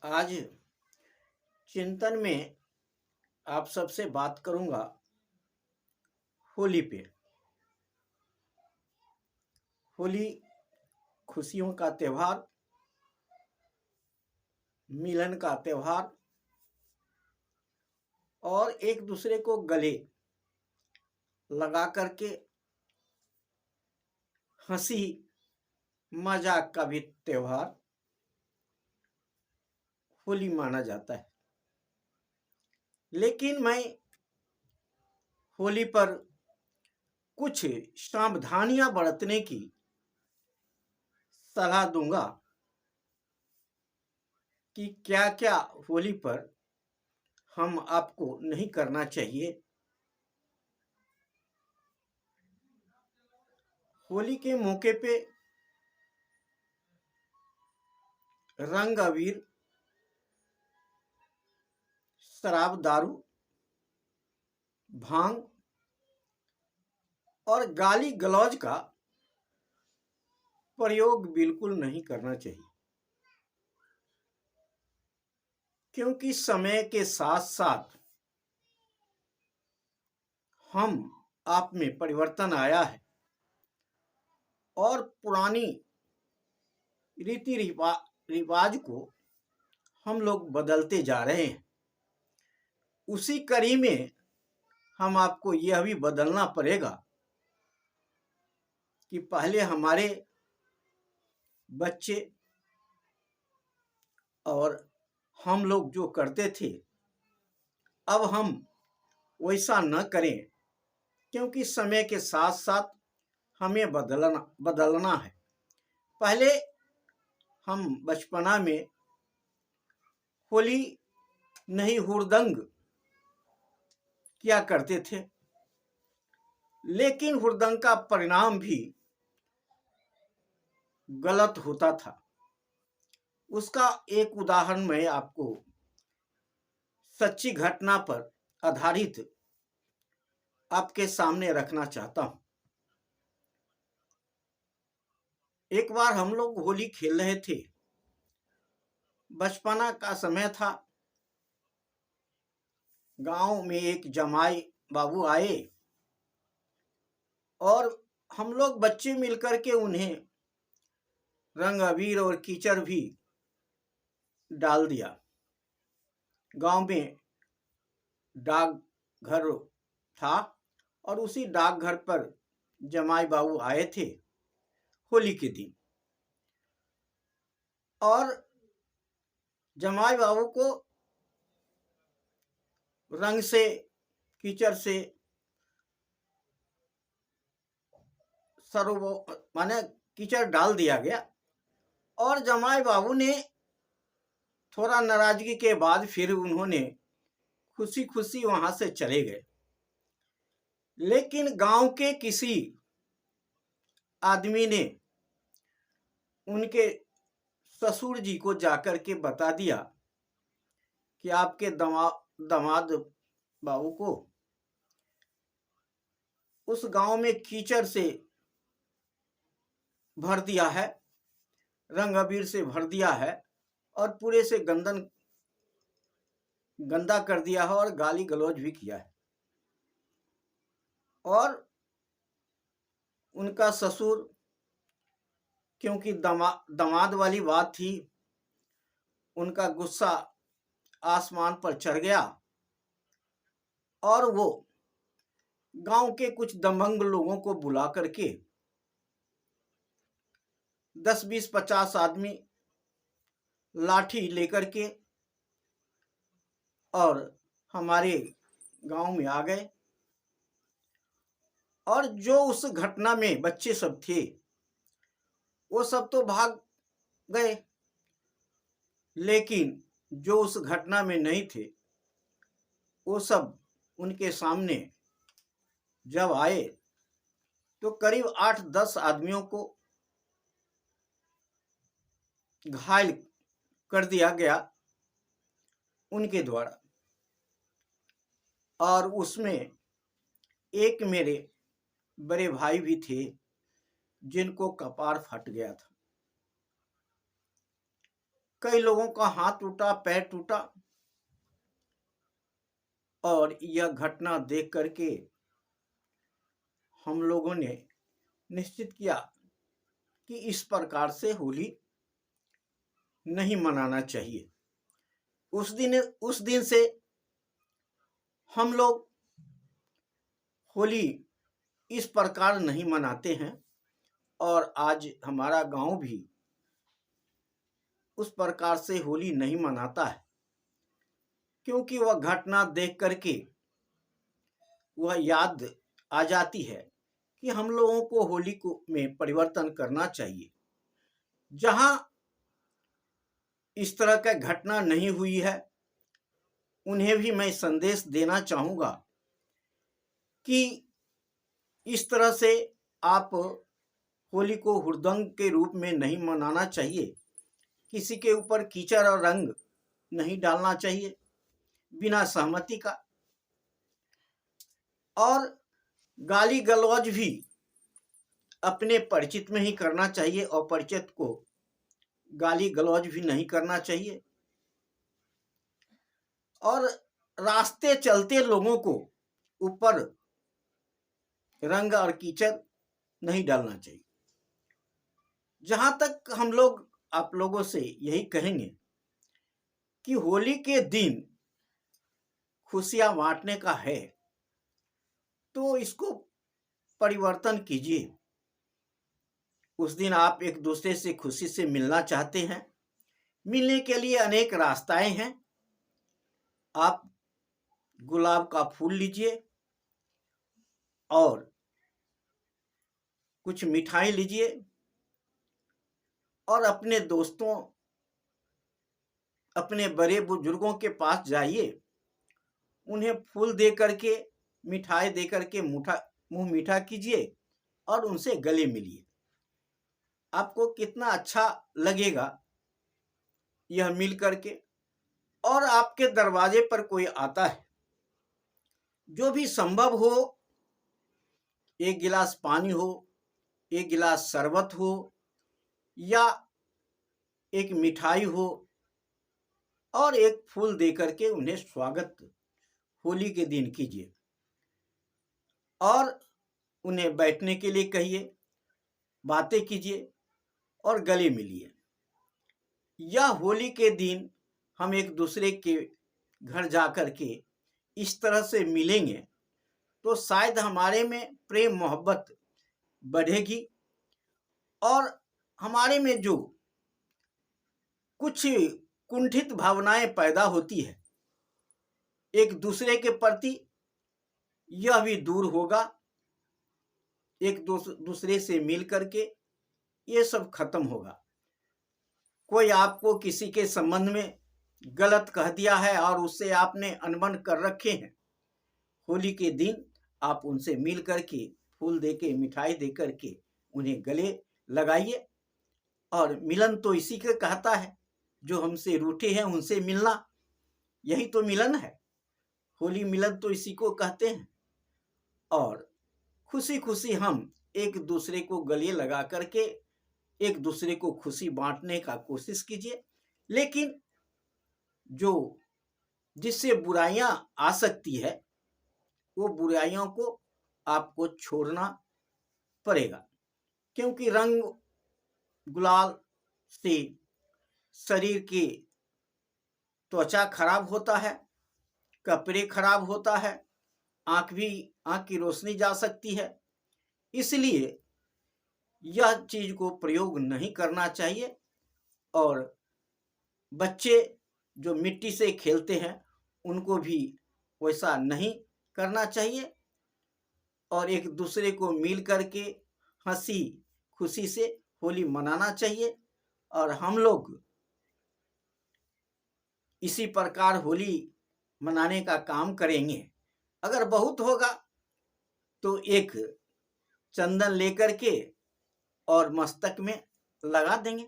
आज चिंतन में आप सबसे बात करूंगा होली पे। होली खुशियों का त्योहार, मिलन का त्योहार और एक दूसरे को गले लगा करके हंसी मजाक का भी त्योहार होली माना जाता है। लेकिन मैं होली पर कुछ सावधानियां बरतने की सलाह दूंगा कि क्या क्या होली पर हम आपको नहीं करना चाहिए। होली के मौके पे रंग अबीर, शराब, दारू, भांग और गाली गलौज का प्रयोग बिल्कुल नहीं करना चाहिए, क्योंकि समय के साथ साथ हम आप में परिवर्तन आया है और पुरानी रीति रिवाज को हम लोग बदलते जा रहे हैं। उसी कड़ी में हम आपको यह भी बदलना पड़ेगा कि पहले हमारे बच्चे और हम लोग जो करते थे, अब हम वैसा न करें, क्योंकि समय के साथ साथ हमें बदलना है। पहले हम बचपना में होली नहीं हुड़दंग किया करते थे, लेकिन हुड़दंग का परिणाम भी गलत होता था। उसका एक उदाहरण मैं आपको सच्ची घटना पर आधारित आपके सामने रखना चाहता हूं। एक बार हम लोग होली खेल रहे थे, बचपना का समय था। गांव में एक जमाई बाबू आए और हम लोग बच्चे मिलकर के उन्हें रंग अबीर और कीचड़ भी डाल दिया। गांव में डाकघर था और उसी डाकघर पर जमाई बाबू आए थे होली के दिन, और जमाई बाबू को रंग से, कीचड़ से सरोव माने कीचड़ डाल दिया गया और जमाई बाबू ने थोड़ा नाराजगी के बाद फिर उन्होंने खुशी खुशी वहां से चले गए। लेकिन गांव के किसी आदमी ने उनके ससुर जी को जाकर के बता दिया कि आपके दामाद बाबू को उस गांव में कीचड़ से भर दिया है, रंग अबीर से भर दिया है और पूरे से गंदा कर दिया है और गाली गलौज भी किया है। और उनका ससुर, क्योंकि दामाद वाली बात थी, उनका गुस्सा आसमान पर चढ़ गया और वो गांव के कुछ दबंग लोगों को बुला करके 10, 20, 50 आदमी लाठी लेकर के और हमारे गांव में आ गए। और जो उस घटना में बच्चे सब थे वो सब तो भाग गए, लेकिन जो उस घटना में नहीं थे वो सब उनके सामने जब आए तो करीब 8-10 आदमियों को घायल कर दिया गया उनके द्वारा। और उसमें एक मेरे बड़े भाई भी थे जिनको कपार फट गया था। कई लोगों का हाथ टूटा, पैर टूटा, और यह घटना देख करके हम लोगों ने निश्चित किया कि इस प्रकार से होली नहीं मनाना चाहिए। उस दिन से हम लोग होली इस प्रकार नहीं मनाते हैं, और आज हमारा गांव भी उस प्रकार से होली नहीं मनाता है, क्योंकि वह घटना देख करके वह याद आ जाती है कि हम लोगों को होली को में परिवर्तन करना चाहिए। जहां इस तरह का घटना नहीं हुई है, उन्हें भी मैं संदेश देना चाहूँगा कि इस तरह से आप होली को हुड़दंग के रूप में नहीं मनाना चाहिए। किसी के ऊपर कीचड़ और रंग नहीं डालना चाहिए बिना सहमति का, और गाली गलौज भी अपने परिचित में ही करना चाहिए, और परिचित को गाली गलौज भी नहीं करना चाहिए। और रास्ते चलते लोगों को ऊपर रंग और कीचड़ नहीं डालना चाहिए। जहां तक हम लोग आप लोगों से यही कहेंगे कि होली के दिन खुशियां बांटने का है, तो इसको परिवर्तन कीजिए। उस दिन आप एक दूसरे से खुशी से मिलना चाहते हैं, मिलने के लिए अनेक रास्ताएं हैं। आप गुलाब का फूल लीजिए और कुछ मिठाई लीजिए, और अपने दोस्तों, अपने बड़े बुजुर्गों के पास जाइए, उन्हें फूल दे करके, मिठाई दे करके मुंह मीठा कीजिए और उनसे गले मिलिए। आपको कितना अच्छा लगेगा यह मिल करके। और आपके दरवाजे पर कोई आता है, जो भी संभव हो, एक गिलास पानी हो, एक गिलास शरबत हो, या एक मिठाई हो, और एक फूल दे करके उन्हें स्वागत होली के दिन कीजिए, और उन्हें बैठने के लिए कहिए, बातें कीजिए और गले मिलिए। यह होली के दिन हम एक दूसरे के घर जाकर के इस तरह से मिलेंगे, तो शायद हमारे में प्रेम मोहब्बत बढ़ेगी, और हमारे में जो कुछ कुंठित भावनाएं पैदा होती है एक दूसरे के प्रति, यह भी दूर होगा। एक दूसरे से मिल करके ये सब खत्म होगा। कोई आपको किसी के संबंध में गलत कह दिया है और उससे आपने अनबन कर रखे हैं, होली के दिन आप उनसे मिल करके, फूल देके, मिठाई दे करके उन्हें गले लगाइए। और मिलन तो इसी के कहता है, जो हमसे रूठे हैं उनसे मिलना, यही तो मिलन है। होली मिलन तो इसी को कहते हैं। और खुशी खुशी हम एक दूसरे को गले लगा करके एक दूसरे को खुशी बांटने का कोशिश कीजिए। लेकिन जो जिससे बुराइयां आ सकती है, वो बुराइयों को आपको छोड़ना पड़ेगा, क्योंकि रंग गुलाल से शरीर की त्वचा खराब होता है, कपड़े खराब होता है, आंख की रोशनी जा सकती है। इसलिए यह चीज को प्रयोग नहीं करना चाहिए। और बच्चे जो मिट्टी से खेलते हैं, उनको भी वैसा नहीं करना चाहिए, और एक दूसरे को मिल करके हंसी खुशी से होली मनाना चाहिए। और हम लोग इसी प्रकार होली मनाने का काम करेंगे। अगर बहुत होगा तो एक चंदन लेकर के और मस्तक में लगा देंगे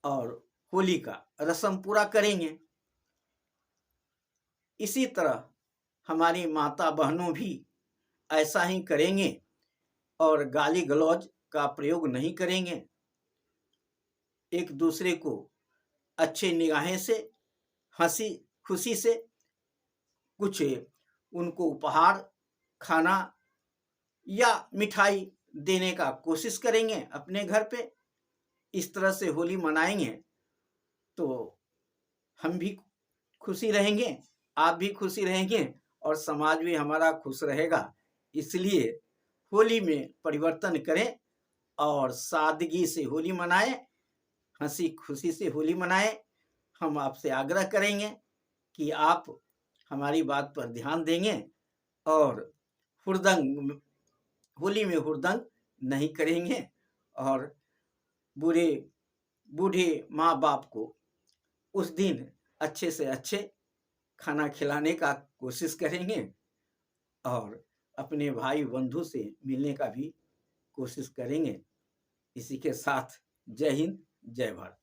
और होली का रस्म पूरा करेंगे। इसी तरह हमारी माता बहनों भी ऐसा ही करेंगे, और गाली गलौज का प्रयोग नहीं करेंगे, एक दूसरे को अच्छे निगाहें से, हंसी खुशी से कुछ उनको उपहार, खाना या मिठाई देने का कोशिश करेंगे अपने घर पे। इस तरह से होली मनाएंगे तो हम भी खुशी रहेंगे, आप भी खुशी रहेंगे और समाज भी हमारा खुश रहेगा। इसलिए होली में परिवर्तन करें और सादगी से होली मनाएं, हंसी खुशी से होली मनाएं। हम आपसे आग्रह करेंगे कि आप हमारी बात पर ध्यान देंगे और हुड़दंग होली में हुड़दंग नहीं करेंगे और बुरे बूढ़े माँ बाप को उस दिन अच्छे से अच्छे खाना खिलाने का कोशिश करेंगे और अपने भाई बंधु से मिलने का भी कोशिश करेंगे। इसी के साथ जय हिंद, जय भारत।